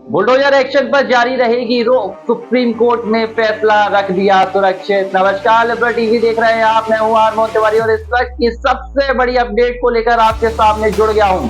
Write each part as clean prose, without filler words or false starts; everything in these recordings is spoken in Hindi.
बुलडोजर एक्शन पर जारी रहेगी रोक, सुप्रीम कोर्ट ने फैसला रख दिया सुरक्षित। नमस्कार, लिबरल टीवी देख रहे हैं आप, मैं हूं आरमोहन तिवारी और इस वक्त की सबसे बड़ी अपडेट को लेकर आपके सामने जुड़ गया हूं।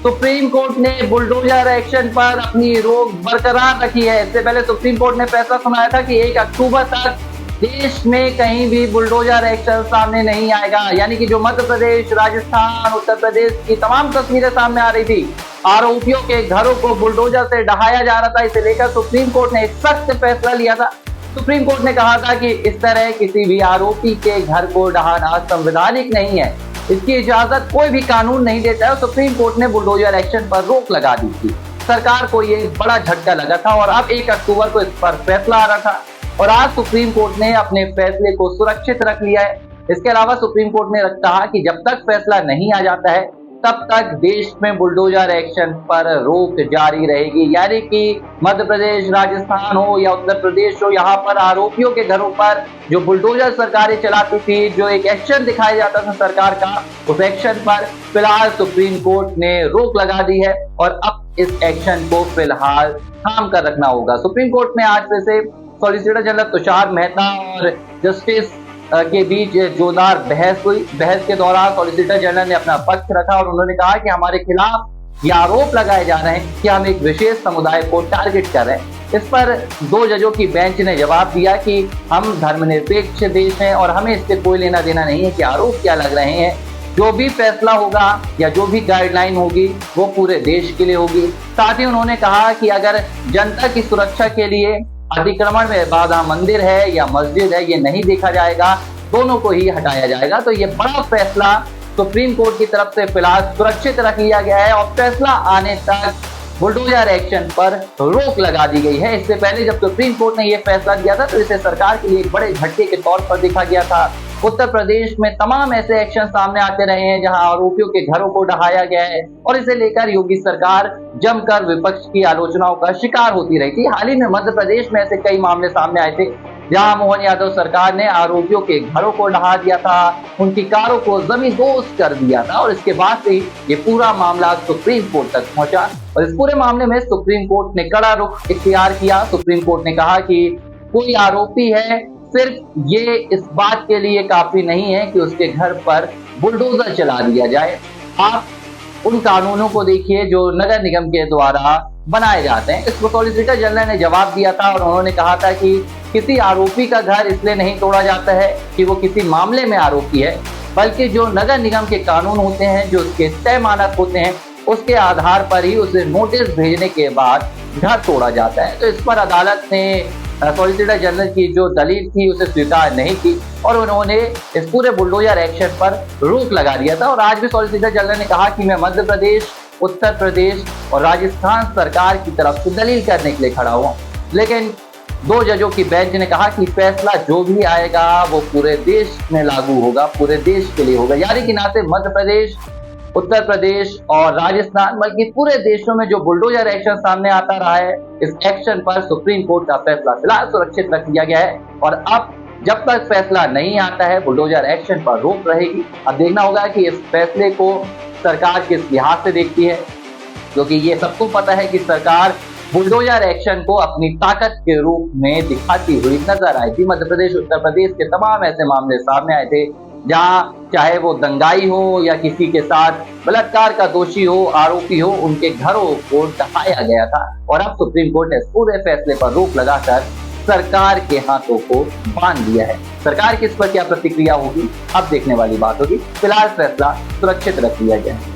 सुप्रीम कोर्ट ने बुलडोजर एक्शन पर अपनी रोक बरकरार रखी है। इससे पहले सुप्रीम कोर्ट ने फैसला सुनाया था कि 1 अक्टूबर तक देश में कहीं भी बुलडोजर एक्शन सामने नहीं आएगा। यानी कि जो मध्य प्रदेश, राजस्थान, उत्तर प्रदेश की तमाम तस्वीरें सामने आ रही थी, आरोपियों के घरों को बुलडोजर से ढहाया जा रहा था, इसे लेकर सुप्रीम कोर्ट ने एक सख्त फैसला लिया था। सुप्रीम कोर्ट ने कहा था कि इस तरह किसी भी आरोपी के घर को ढहाना संवैधानिक नहीं है, इसकी इजाजत कोई भी कानून नहीं देता है। सुप्रीम कोर्ट ने बुलडोजर एक्शन पर रोक लगा दी थी। सरकार को ये बड़ा झटका लगा था और अब 1 अक्टूबर को इस पर फैसला आ रहा था और आज सुप्रीम कोर्ट ने अपने फैसले को सुरक्षित रख लिया है। इसके अलावा सुप्रीम कोर्ट ने कहा कि जब तक फैसला नहीं आ जाता है तब तक देश में बुलडोजर एक्शन पर रोक जारी रहेगी। यानी कि मध्य प्रदेश, राजस्थान हो या उत्तर प्रदेश हो, यहाँ पर आरोपियों के घरों पर जो बुलडोजर सरकारें चलाती थी, जो एक एक्शन दिखाया जाता था सरकार का, उस एक्शन पर फिलहाल सुप्रीम कोर्ट ने रोक लगा दी है और अब इस एक्शन को फिलहाल थाम कर रखना होगा। सुप्रीम कोर्ट में आज से सॉलिसिटर जनरल तुषार मेहता और जस्टिस के बीच जोरदार बहस हुई। बहस के दौरान सॉलिसिटर जनरल ने अपना पक्ष रखा और उन्होंने कहा कि हमारे खिलाफ ये आरोप लगाए जा रहे हैं कि हम एक विशेष समुदाय को टारगेट कर रहे हैं। इस पर 2 जजों की बेंच ने जवाब दिया कि हम धर्मनिरपेक्ष देश हैं और हमें इससे कोई लेना देना नहीं है कि आरोप क्या लग रहे हैं। जो भी फैसला होगा या जो भी गाइडलाइन होगी वो पूरे देश के लिए होगी। साथ ही उन्होंने कहा कि अगर जनता की सुरक्षा के लिए अतिक्रमण में बाधा मंदिर है या मस्जिद है, ये नहीं देखा जाएगा, दोनों को ही हटाया जाएगा। तो ये बड़ा फैसला सुप्रीम कोर्ट की तरफ से फिलहाल सुरक्षित रख लिया गया है और फैसला आने तक बुलडोजर एक्शन पर रोक लगा दी गई है। इससे पहले जब सुप्रीम कोर्ट ने यह फैसला दिया था तो इसे सरकार के लिए एक बड़े झटके के तौर पर देखा गया था। उत्तर प्रदेश में तमाम ऐसे एक्शन सामने आते रहे हैं जहां आरोपियों के घरों को ढहाया गया है और इसे लेकर योगी सरकार जमकर विपक्ष की आलोचनाओं का शिकार होती रही थी। हाल ही में मध्य प्रदेश में ऐसे कई मामले सामने आए थे जहां मोहन यादव सरकार ने आरोपियों के घरों को ढहा दिया था, उनकी कारों को जमींदोज कर दिया था और इसके बाद से ये पूरा मामला सुप्रीम कोर्ट तक पहुंचा और इस पूरे मामले में सुप्रीम कोर्ट ने कड़ा रुख इख्तियार किया। सुप्रीम कोर्ट ने कहा कि कोई आरोपी है, सिर्फ ये इस बात के लिए काफी नहीं है कि उसके घर पर बुलडोजर चला दिया जाए। आप उन कानूनों को देखिए जो नगर निगम के द्वारा बनाए जाते हैं। इसको सॉलिसिटर जनरल ने जवाब दिया था और उन्होंने कहा था कि किसी आरोपी का घर इसलिए नहीं तोड़ा जाता है कि वो किसी मामले में आरोपी है, बल्कि जो नगर निगम के कानून होते हैं, जो उसके तय मानक होते हैं, उसके आधार पर ही उसे नोटिस भेजने के बाद घर तोड़ा जाता है। तो इस पर अदालत ने सॉलिसिटर जनरल की जो दलील थी उसे स्वीकार नहीं की और उन्होंने इस पूरे बुलडोजर एक्शन पर रोक लगा दिया था। और आज भी सॉलिसिटर जनरल ने कहा कि मैं मध्य प्रदेश, उत्तर प्रदेश और राजस्थान सरकार की तरफ से दलील करने के लिए खड़ा हुआ, लेकिन 2 जजों की बेंच ने कहा कि फैसला जो भी आएगा वो पूरे देश में लागू होगा, पूरे देश के लिए होगा। यानी कि ना सिर्फ मध्य प्रदेश, उत्तर प्रदेश और राजस्थान बल्कि पूरे देशों में जो बुलडोजर एक्शन सामने आता रहा है, इस एक्शन पर सुप्रीम कोर्ट का फैसला फिलहाल सुरक्षित रख दिया गया है और अब जब तक फैसला नहीं आता है बुलडोजर एक्शन पर रोक रहेगी। अब देखना होगा कि इस फैसले को सरकार किस लिहाज से देखती है, क्योंकि ये सबको पता है कि सरकार बुलडोजर एक्शन को अपनी ताकत के रूप में दिखाती हुई नजर आई थी। मध्य प्रदेश, उत्तर प्रदेश के तमाम ऐसे मामले सामने आए थे जहां चाहे वो दंगाई हो या किसी के साथ बलात्कार का दोषी हो, आरोपी हो, उनके घरों को ढहाया गया था और अब सुप्रीम कोर्ट ने पूरे फैसले पर रोक लगाकर सरकार के हाथों को बांध दिया है। सरकार की इस पर क्या प्रतिक्रिया होगी अब देखने वाली बात होगी। फिलहाल फैसला सुरक्षित रख दिया गया है।